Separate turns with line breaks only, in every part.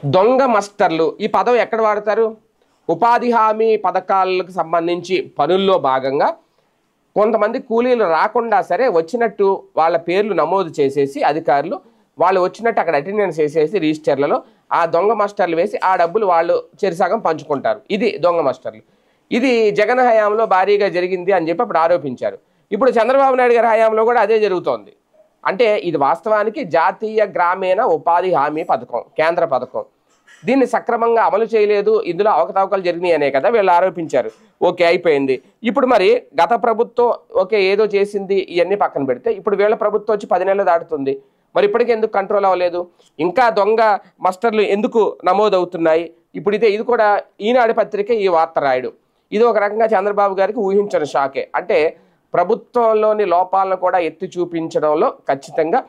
దొంగ మస్టర్లు ఈ పదం ఎక్కడ వాడతారు? ఉపాధి హామీ పథకాలకు సంబంధించి పనుల్లో భాగంగా కొంతమంది కూలీలు రాకుండా సరే వచ్చినట్టు వాళ్ళ పేర్లు నమోదు చేసేసి అధికారులు వాళ్ళు వచ్చినట్టు అక్కడ అటెండెన్స్ వేసేసి రిజిస్టర్లలో ఆ దొంగ మాస్టర్లు వేసి ఆ డబ్బులు వాళ్ళు చెరిసగం పంచుకుంటారు. ఇది దొంగ మాస్టర్లు. ఇది జగన్ హయాంలో భారీగా జరిగింది అని చెప్పి అప్పుడు ఆరోపించారు. ఇప్పుడు చంద్రబాబు నాయుడు గారి హయాంలో కూడా అదే జరుగుతోంది. అంటే ఇది వాస్తవానికి జాతీయ గ్రామీణ ఉపాధి హామీ పథకం, కేంద్ర పథకం. దీన్ని సక్రమంగా అమలు చేయలేదు, ఇందులో అవకతవకలు జరిగినాయి అనే కదా వీళ్ళు ఆరోపించారు. ఓకే, అయిపోయింది. ఇప్పుడు మరి గత ప్రభుత్వం ఓకే ఏదో చేసింది, ఇవన్నీ పక్కన పెడితే ఇప్పుడు వీళ్ళ ప్రభుత్వం వచ్చి 10 నెలలు దాటుతుంది. మరి ఇప్పటికీ ఎందుకు కంట్రోల్ అవ్వలేదు? ఇంకా దొంగ మస్టర్లు ఎందుకు నమోదవుతున్నాయి? ఇప్పుడు ఇది కూడా ఈనాడు పత్రిక ఈ వార్త రాయడం, ఇది ఒక రకంగా చంద్రబాబు గారికి ఊహించని షాకే. అంటే ప్రభుత్వంలోని లోపాలను కూడా ఎత్తి చూపించడంలో ఖచ్చితంగా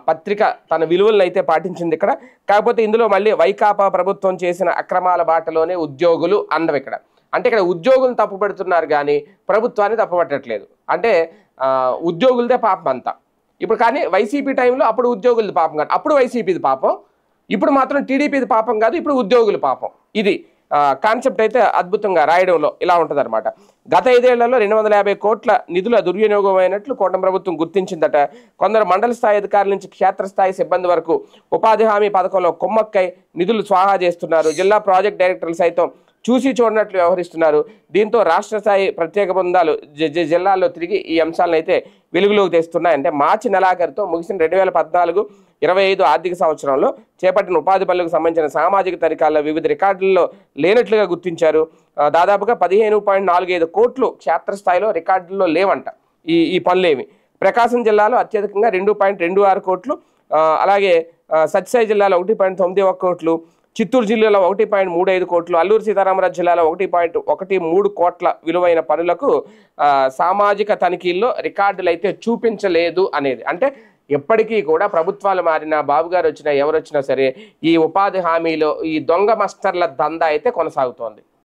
పత్రిక తన విలువలను అయితే పాటించింది ఇక్కడ. కాకపోతే ఇందులో మళ్ళీ వైకాపా ప్రభుత్వం చేసిన అక్రమాల బాటలోనే ఉద్యోగులు అన్నవి ఇక్కడ. అంటే ఇక్కడ ఉద్యోగులను తప్పుపడుతున్నారు కానీ ప్రభుత్వాన్ని తప్పుపట్టట్లేదు. అంటే ఉద్యోగులదే పాపం అంతా. ఇప్పుడు కానీ వైసీపీ టైంలో అప్పుడు ఉద్యోగులది పాపం కాదు, అప్పుడు వైసీపీది పాపం. ఇప్పుడు మాత్రం టీడీపీది పాపం కాదు, ఇప్పుడు ఉద్యోగుల పాపం. ఇది కాన్సెప్ట్ అయితే అద్భుతంగా రాయడంలో ఇలా ఉంటుంది అనమాట. గత 5 ఏళ్లలో 250 కోట్ల నిధుల దుర్వినియోగమైనట్లు కూటమి ప్రభుత్వం గుర్తించిందట. కొందరు మండల స్థాయి అధికారుల నుంచి క్షేత్రస్థాయి సిబ్బంది వరకు ఉపాధి హామీ పథకంలో కొమ్మక్కై నిధులు స్వాహా చేస్తున్నారు. జిల్లా ప్రాజెక్ట్ డైరెక్టర్లు సైతం చూసి చూడనట్లు వ్యవహరిస్తున్నారు. దీంతో రాష్ట్ర స్థాయి ప్రత్యేక బృందాలు జిల్లాల్లో తిరిగి ఈ అంశాలను అయితే వెలుగులోకి తెస్తున్నాయి. అంటే మార్చి నెలాఖరుతో ముగిసిన 2014-25 ఆర్థిక సంవత్సరంలో చేపట్టిన ఉపాధి పనులకు సంబంధించిన సామాజిక తనిఖీల్లో వివిధ రికార్డుల్లో లేనట్లుగా గుర్తించారు. దాదాపుగా 15.45 కోట్లు క్షేత్రస్థాయిలో రికార్డుల్లో లేవంట ఈ పనులేమి. ప్రకాశం జిల్లాలో అత్యధికంగా 2.26 కోట్లు, అలాగే సత్యసాయి జిల్లాలో 1.91 కోట్లు, చిత్తూరు జిల్లాలో 1.35 కోట్లు, అల్లూరు సీతారామరాజు జిల్లాలో 1.13 కోట్ల విలువైన పనులకు సామాజిక తనిఖీల్లో రికార్డులు అయితే చూపించలేదు అనేది. అంటే ఎప్పటికీ కూడా ప్రభుత్వాలు మారినా, బాబు గారు వచ్చినా, ఎవరు వచ్చినా సరే ఈ ఉపాధి హామీలో ఈ దొంగ మస్టర్ల దందా అయితే కొనసాగుతోంది.